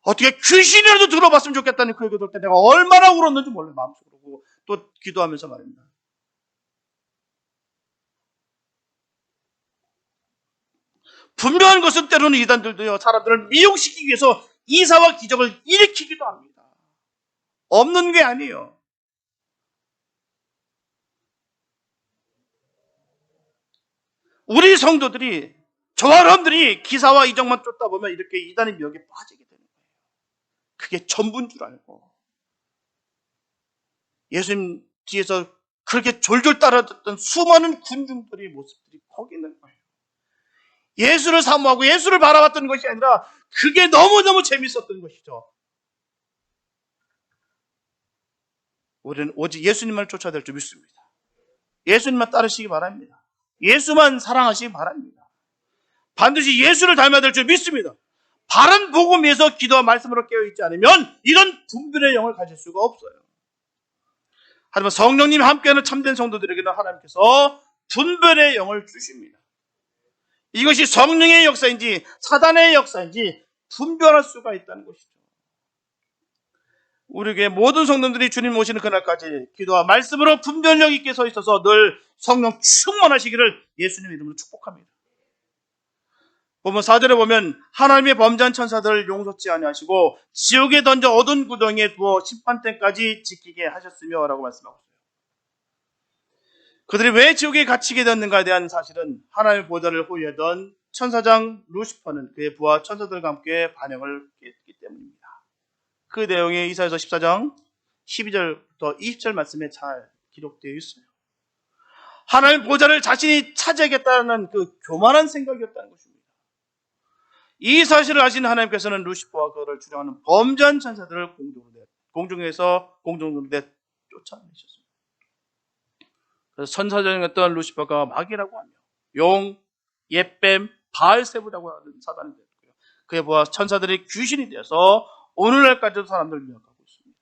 Speaker 1: 어떻게 귀신이라도 들어봤으면 좋겠다는 그 얘기 들을 때 내가 얼마나 울었는지 몰라요. 마음속으로. 또 기도하면서 말입니다. 분명한 것은 때로는 이단들도요, 사람들을 미혹시키기 위해서 이사와 기적을 일으키기도 합니다. 없는 게 아니에요. 우리 성도들이, 저와 여러분들이 기사와 이적만 쫓다 보면 이렇게 이단의 미혹에 빠지게 되는 거예요. 그게 전부인 줄 알고 예수님 뒤에서 그렇게 졸졸 따라듣던 수많은 군중들의 모습들이 거기 있는 거예요. 예수를 사모하고 예수를 바라봤던 것이 아니라 그게 너무너무 재밌었던 것이죠. 우리는 오직 예수님만 쫓아야 될 줄 믿습니다. 예수님만 따르시기 바랍니다. 예수만 사랑하시기 바랍니다. 반드시 예수를 닮아야 될 줄 믿습니다. 바른 복음 위에서 기도와 말씀으로 깨어있지 않으면 이런 분별의 영을 가질 수가 없어요. 하지만 성령님이 함께하는 참된 성도들에게는 하나님께서 분별의 영을 주십니다. 이것이 성령의 역사인지 사단의 역사인지 분별할 수가 있다는 것이죠. 우리 교회 모든 성도들이 주님 오시는 그날까지 기도와 말씀으로 분별력 있게 서 있어서 늘 성령 충만하시기를 예수님 이름으로 축복합니다. 보면 4절에 보면 하나님의 범죄한 천사들을 용서치 아니하시고 지옥에 던져 어두운 구덩이에 두어 심판때까지 지키게 하셨으며 라고 말씀하고 있어요. 그들이 왜 지옥에 갇히게 되었는가에 대한 사실은 하나님의 보좌를 호위하던 천사장 루시퍼는 그의 부하 천사들과 함께 반역을 했기 때문입니다. 그 내용이 이사야서 14장 12절부터 20절 말씀에 잘 기록되어 있어요. 하나님의 보좌를 자신이 차지하겠다는 그 교만한 생각이었다는 것입니다. 이 사실을 아신 하나님께서는 루시퍼와 그를 주장하는 범죄한 천사들을 공중에서 쫓아내셨습니다. 그래서 천사장이었던 루시퍼가 마귀라고 하며 용, 옛뱀, 바알세부라고 하는 사단이 되었고요. 그에 보아 천사들이 귀신이 되어서 오늘날까지도 사람들을 미혹하고 있습니다.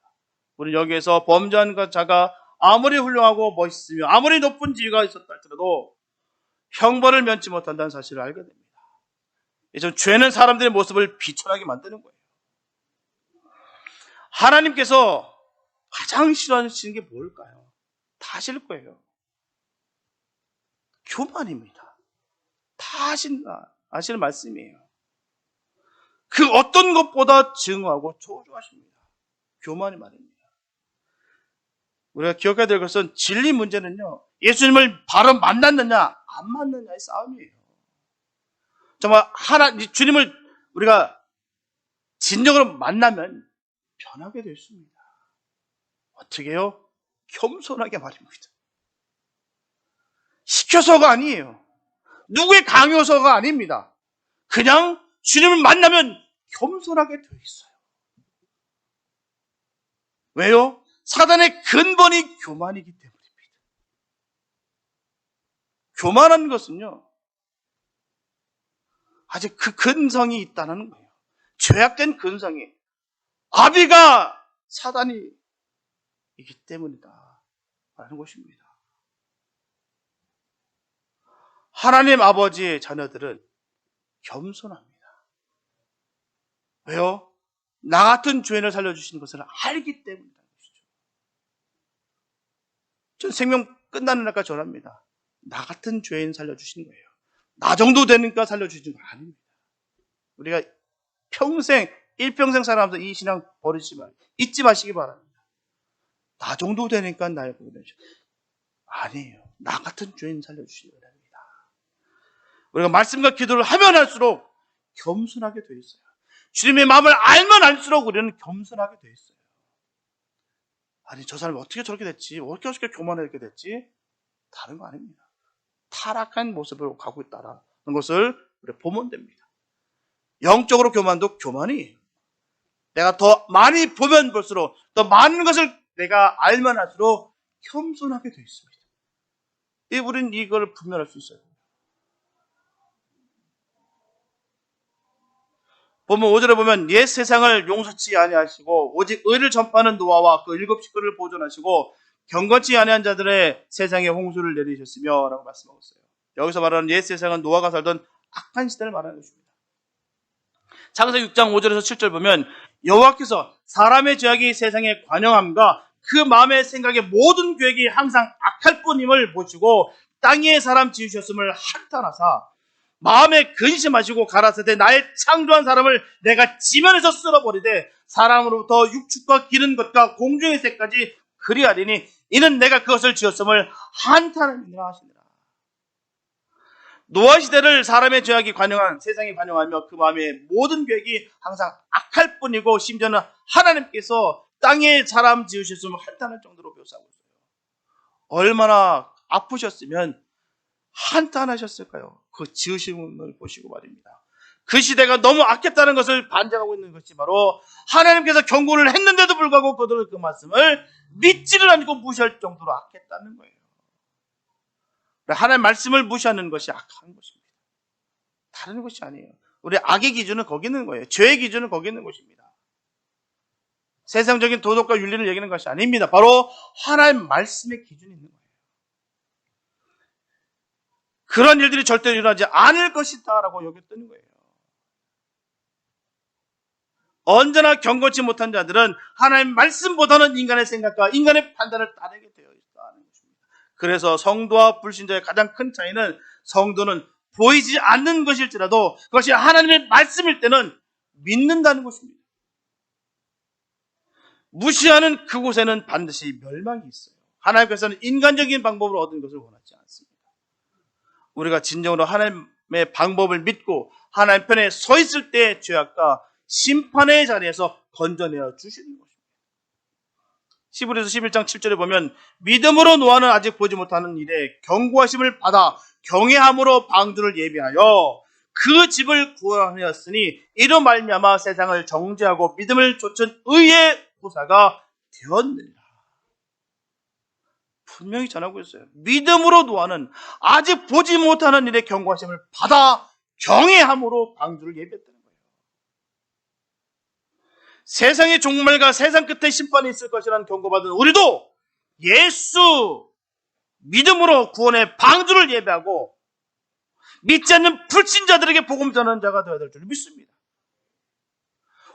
Speaker 1: 우리는 여기에서 범죄한 자가 아무리 훌륭하고 멋있으며 아무리 높은 지위가 있었다 할지라도 형벌을 면치 못한다는 사실을 알게 됩니다. 이제 죄는 사람들의 모습을 비천하게 만드는 거예요. 하나님께서 가장 싫어하시는 게 뭘까요? 다 아실 거예요. 교만입니다. 다 아시는 말씀이에요. 그 어떤 것보다 증오하고 저주하십니다. 교만이 말입니다. 우리가 기억해야 될 것은 진리 문제는요, 예수님을 바로 만났느냐 안 만났느냐의 싸움이에요. 정말 주님을 우리가 진정으로 만나면 변하게 될 수 있습니다. 어떻게 해요? 겸손하게 말입니다. 시켜서가 아니에요. 누구의 강요서가 아닙니다. 그냥 주님을 만나면 겸손하게 되어 있어요. 왜요? 사단의 근본이 교만이기 때문입니다. 교만한 것은요, 아직 그 근성이 있다는 거예요. 죄악된 근성이. 아비가 사단이 이기 때문이다 라는 것입니다. 하나님 아버지의 자녀들은 겸손합니다. 왜요? 나 같은 죄인을 살려주시는 것을 알기 때문이라는 것이죠. 전 생명 끝나는 날까지 전합니다. 나 같은 죄인 살려주시는 거예요. 나 정도 되니까 살려주시는 거 아닙니다. 우리가 평생, 일평생 살아가면서 이 신앙 잊지 마시기 바랍니다. 나 정도 되니까 날 구원해주시는 아니에요. 나 같은 죄인 살려주시는 거랍니다. 우리가 말씀과 기도를 하면 할수록 겸손하게 되어 있어요. 주님의 마음을 알면 알수록 우리는 겸손하게 되어 있어요. 아니, 저 사람이 어떻게 저렇게 됐지? 어떻게 교만하게 됐지? 다른 거 아닙니다. 타락한 모습으로 가고 있다는 것을 우리가 보면 됩니다. 영적으로 교만도 교만이에요. 내가 더 많이 보면 볼수록 더 많은 것을 내가 알면 할수록 겸손하게 되어 있습니다. 우리는 이걸 분별할 수 있어요. 보면 5절에 보면 옛 세상을 용서치 아니하시고 오직 의를 전파하는 노아와 그 7 식구를 보존하시고 경건치 아니한 자들의 세상에 홍수를 내리셨으며 라고 말씀하고 있어요. 여기서 말하는 옛 세상은 노아가 살던 악한 시대를 말하는 것입니다. 창세기 6장 5절에서 7절 보면 여호와께서 사람의 죄악이 세상에 관영함과 그 마음의 생각의 모든 계획이 항상 악할 뿐임을 보시고 땅 위에 사람 지으셨음을 한탄하사 마음에 근심하시고 가라사대 나의 창조한 사람을 내가 지면에서 쓸어버리되 사람으로부터 육축과 기른 것과 공중의 새까지 그리하리니 이는 내가 그것을 지었음을 한탄하니라 하시니라. 노아 시대를 사람의 죄악이 관영한 세상이 관영하며 그 마음의 모든 계획이 항상 악할 뿐이고 심지어는 하나님께서 땅에 사람 지으셨음을 한탄할 정도로 묘사하고 있어요. 얼마나 아프셨으면 한탄하셨을까요? 그 지으심을 보시고 말입니다. 그 시대가 너무 악했다는 것을 반증하고 있는 것이 바로 하나님께서 경고를 했는데도 불구하고 그들은 그 말씀을 믿지를 않고 무시할 정도로 악했다는 거예요. 하나님의 말씀을 무시하는 것이 악한 것입니다. 다른 것이 아니에요. 우리 악의 기준은 거기 있는 거예요. 죄의 기준은 거기 있는 것입니다. 세상적인 도덕과 윤리를 얘기하는 것이 아닙니다. 바로 하나님의 말씀의 기준이 있는 거예요. 그런 일들이 절대 일어나지 않을 것이다 라고 여겼다는 거예요. 언제나 경건치 못한 자들은 하나님의 말씀보다는 인간의 생각과 인간의 판단을 따르게 되어 있다는 것입니다. 그래서 성도와 불신자의 가장 큰 차이는 성도는 보이지 않는 것일지라도 그것이 하나님의 말씀일 때는 믿는다는 것입니다. 무시하는 그곳에는 반드시 멸망이 있어요. 하나님께서는 인간적인 방법으로 얻은 것을 원하지 않습니다. 우리가 진정으로 하나님의 방법을 믿고 하나님 편에 서 있을 때 죄악과 심판의 자리에서 건져내어 주시는 것입니다. 히브리서 11장 7절에 보면 믿음으로 노아는 아직 보지 못하는 일에 경고하심을 받아 경외함으로 방주를 예비하여 그 집을 구원하였으니 이로 말미암아 세상을 정죄하고 믿음을 좇은 의의 보사가 되었느니라. 분명히 전하고 있어요. 믿음으로 노아는 아직 보지 못하는 일에 경고하심을 받아 경외함으로 방주를 예비했다는 거예요. 세상의 종말과 세상 끝에 심판이 있을 것이라는 경고받은 우리도 예수 믿음으로 구원의 방주를 예배하고 믿지 않는 불신자들에게 복음 전하는 자가 되어야 될 줄 믿습니다.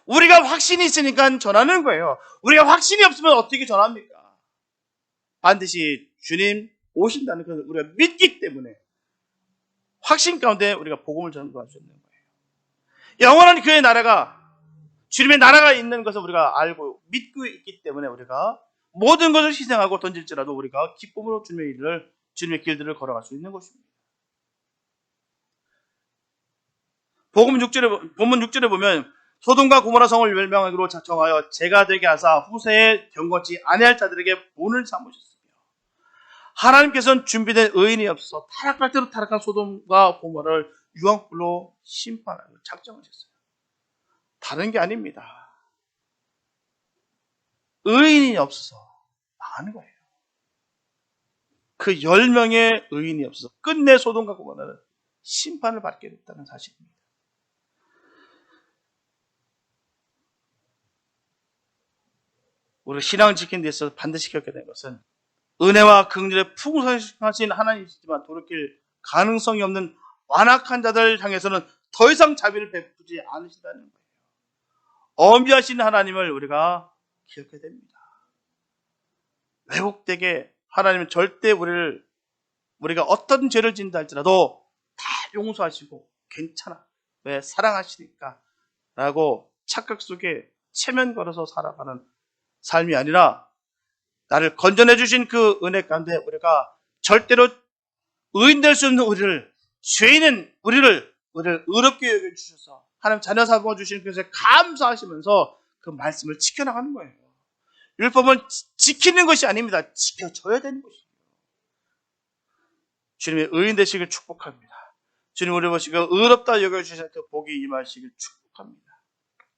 Speaker 1: 우리가 확신이 있으니까 전하는 거예요. 우리가 확신이 없으면 어떻게 전합니까? 반드시 주님 오신다는 것을 우리가 믿기 때문에 확신 가운데 우리가 복음을 전할 수 있는 거예요. 영원한 그의 나라가 주님의 나라가 있는 것을 우리가 알고 믿고 있기 때문에 우리가 모든 것을 희생하고 던질지라도 우리가 기쁨으로 주님의 길들을 걸어갈 수 있는 것입니다. 본문 6절에 보면 소돔과 고모라 성을 멸망하기로 작정하여 죄가 되게 하사 후세에 경건치 아니할 자들에게 본을 삼으셨으며 하나님께서는 준비된 의인이 없어서 타락할 대로 타락한 소돔과 고모라를 유황불로 심판하고 작정하셨어요. 다른 게 아닙니다. 의인이 없어서 망하는 거예요. 그 10명의 의인이 없어서 끝내 소돔과 고모라는 심판을 받게 됐다는 사실입니다. 우리가 신앙을 지키는 데 있어서 반드시 겪게 된 것은 은혜와 긍휼에 풍성하신 하나님이시지만 돌이킬 가능성이 없는 완악한 자들을 향해서는 더 이상 자비를 베푸지 않으신다는 거예요. 엄비하신 하나님을 우리가 기억해야 됩니다. 왜곡되게 하나님은 절대 우리가 어떤 죄를 짓는다 할지라도 다 용서하시고 괜찮아. 왜? 사랑하시니까 라고 착각 속에 체면 걸어서 살아가는 삶이 아니라 나를 건져내 주신 그 은혜 가운데 우리가 절대로 의인 될 수 없는 우리를, 죄인은 우리를 의롭게 여겨주셔서 하나님 자녀 삼아 주신 것에 감사하시면서 그 말씀을 지켜나가는 거예요. 율법은 지키는 것이 아닙니다. 지켜줘야 되는 것이에요. 주님의 의인 되시길 축복합니다. 주님 우리 보시고 의롭다 여겨주신 그 복이 임하시길 축복합니다.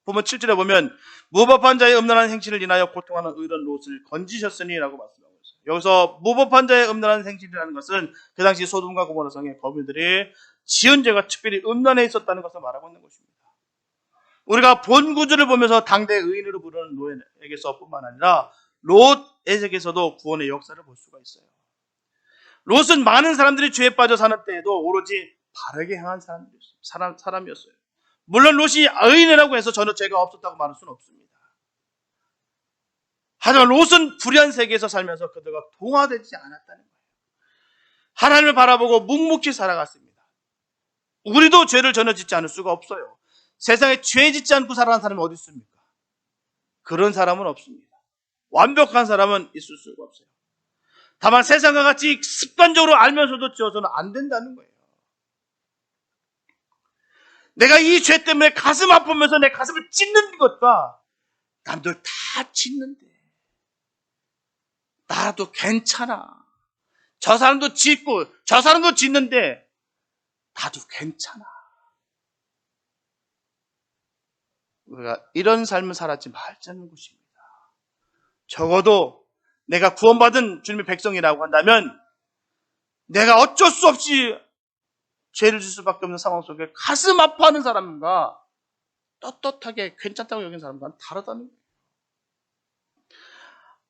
Speaker 1: 보면 7절에 보면 무법한 자의 음란한 행실을 인하여 고통하는 의로운 롯을 건지셨으니 라고 말씀하고 있어요. 여기서 무법한 자의 음란한 행실이라는 것은 그 당시 소돔과 고모라 성의 거민들이 지은 죄가 특별히 음란해 있었다는 것을 말하고 있는 것입니다. 우리가 본 구절을 보면서 당대 의인으로 부르는 롯에게서 뿐만 아니라 롯에게서도 구원의 역사를 볼 수가 있어요. 롯은 많은 사람들이 죄에 빠져 사는 때에도 오로지 바르게 향한 사람이었어요. 물론 롯이 의인이라고 해서 전혀 죄가 없었다고 말할 수는 없습니다. 하지만 롯은 불의한 세계에서 살면서 그들과 동화되지 않았다는 거예요. 하나님을 바라보고 묵묵히 살아갔습니다. 우리도 죄를 전혀 짓지 않을 수가 없어요. 세상에 죄 짓지 않고 살아가는 사람이 어디 있습니까? 그런 사람은 없습니다. 완벽한 사람은 있을 수가 없어요. 다만 세상과 같이 습관적으로 알면서도 지어서는 안 된다는 거예요. 내가 이 죄 때문에 가슴 아프면서 내 가슴을 찢는 것과 남들 다 찢는데 나도 괜찮아. 저 사람도 찢고 저 사람도 찢는데 나도 괜찮아. 우리가 이런 삶을 살았지 말자는 것입니다. 적어도 내가 구원받은 주님의 백성이라고 한다면 내가 어쩔 수 없이 죄를 질 수밖에 없는 상황 속에 가슴 아파하는 사람과 떳떳하게 괜찮다고 여기는 사람과는 다르다는 거예요.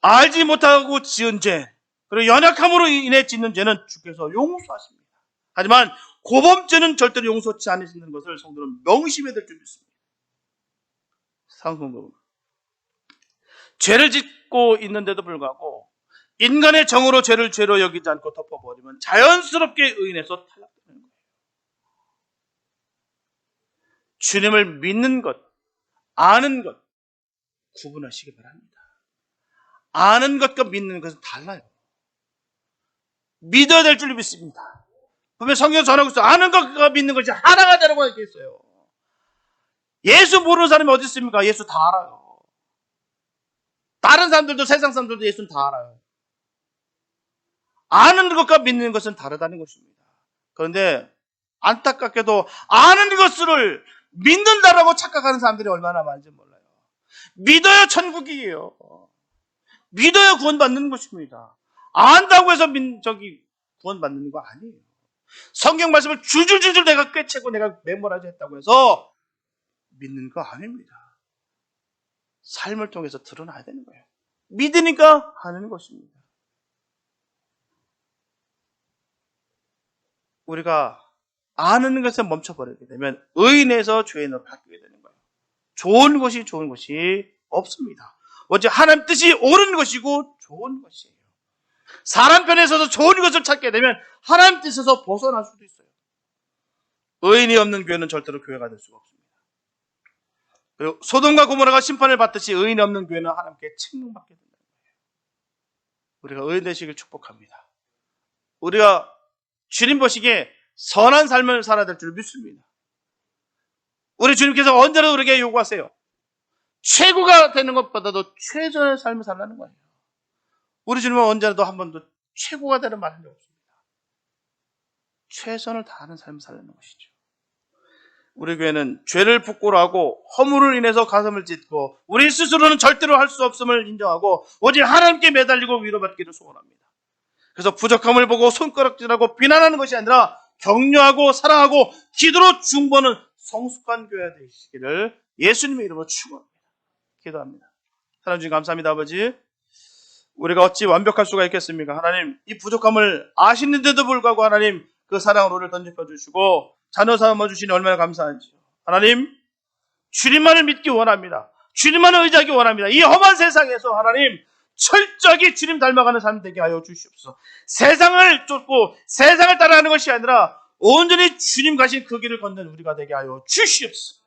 Speaker 1: 알지 못하고 지은 죄, 그리고 연약함으로 인해 짓는 죄는 주께서 용서하십니다. 하지만 고범죄는 절대로 용서치 않으시는 것을 성도는 명심해야 될 줄 믿습니다. 상성도 죄를 짓고 있는데도 불구하고 인간의 정으로 죄를 죄로 여기지 않고 덮어버리면 자연스럽게 의인에서 탈락되는 거예요. 주님을 믿는 것, 아는 것 구분하시기 바랍니다. 아는 것과 믿는 것은 달라요. 믿어야 될 줄 믿습니다. 보면 성경 전하고 있어요. 아는 것과 믿는 것이 하나가 되라고 이렇게 있어요. 예수 모르는 사람이 어디 있습니까? 예수 다 알아요. 다른 사람들도 세상 사람들도 예수는 다 알아요. 아는 것과 믿는 것은 다르다는 것입니다. 그런데 안타깝게도 아는 것을 믿는다라고 착각하는 사람들이 얼마나 많은지 몰라요. 믿어야 천국이에요. 믿어야 구원받는 것입니다. 안다고 해서 구원받는 거 아니에요. 성경 말씀을 줄줄줄줄 내가 꿰채고 내가 메모라지 했다고 해서 믿는 거 아닙니다. 삶을 통해서 드러나야 되는 거예요. 믿으니까 하는 것입니다. 우리가 아는 것에 멈춰버리게 되면 의인에서 죄인으로 바뀌게 되는 거예요. 좋은 것이 없습니다. 어째 하나님 뜻이 옳은 것이고 좋은 것이에요. 사람 편에서도 좋은 것을 찾게 되면 하나님 뜻에서 벗어날 수도 있어요. 의인이 없는 교회는 절대로 교회가 될 수가 없습니다. 그리고 소돔과 고모라가 심판을 받듯이 의인이 없는 교회는 하나님께 책망받게 된다는 거예요. 우리가 의인 되시길 축복합니다. 우리가 주님 보시기에 선한 삶을 살아야 될 줄 믿습니다. 우리 주님께서 언제나 우리에게 요구하세요. 최고가 되는 것보다도 최선의 삶을 살라는 거예요. 우리 주님은 언제라도 한 번도 최고가 되는 말은 없습니다. 최선을 다하는 삶을 살려는 것이죠. 우리 교회는 죄를 부끄러 하고 허물을 인해서 가슴을 찢고 우리 스스로는 절대로 할 수 없음을 인정하고 오직 하나님께 매달리고 위로받기를 소원합니다. 그래서 부족함을 보고 손가락질하고 비난하는 것이 아니라 격려하고 사랑하고 기도로 중보하는 성숙한 교회가 되시기를 예수님의 이름으로 축원합니다. 기도합니다. 하나님 주님 감사합니다. 아버지, 우리가 어찌 완벽할 수가 있겠습니까? 하나님, 이 부족함을 아시는데도 불구하고 하나님 그 사랑으로 우리를 던져 주시고 자녀 삼아 주시니 얼마나 감사한지요. 하나님, 주님만을 믿기 원합니다. 주님만을 의지하기 원합니다. 이 험한 세상에서 하나님 철저하게 주님 닮아가는 삶 되게 하여 주시옵소서. 세상을 쫓고 세상을 따라가는 것이 아니라 온전히 주님 가신 그 길을 걷는 우리가 되게 하여 주시옵소서.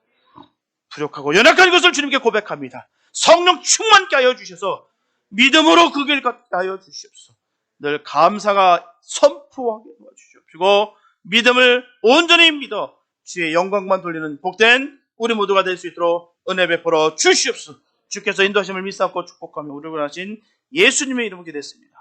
Speaker 1: 부족하고 연약한 것을 주님께 고백합니다. 성령 충만케 하여 주셔서 믿음으로 그 길 걷게 하여 주시옵소서. 늘 감사가 선포하게 도와주시옵시고 믿음을 온전히 믿어 주의 영광만 돌리는 복된 우리 모두가 될 수 있도록 은혜 베풀어 주시옵소서. 주께서 인도하심을 믿사옵고 축복하며 우리를 원하신 예수님의 이름으로 기도했습니다.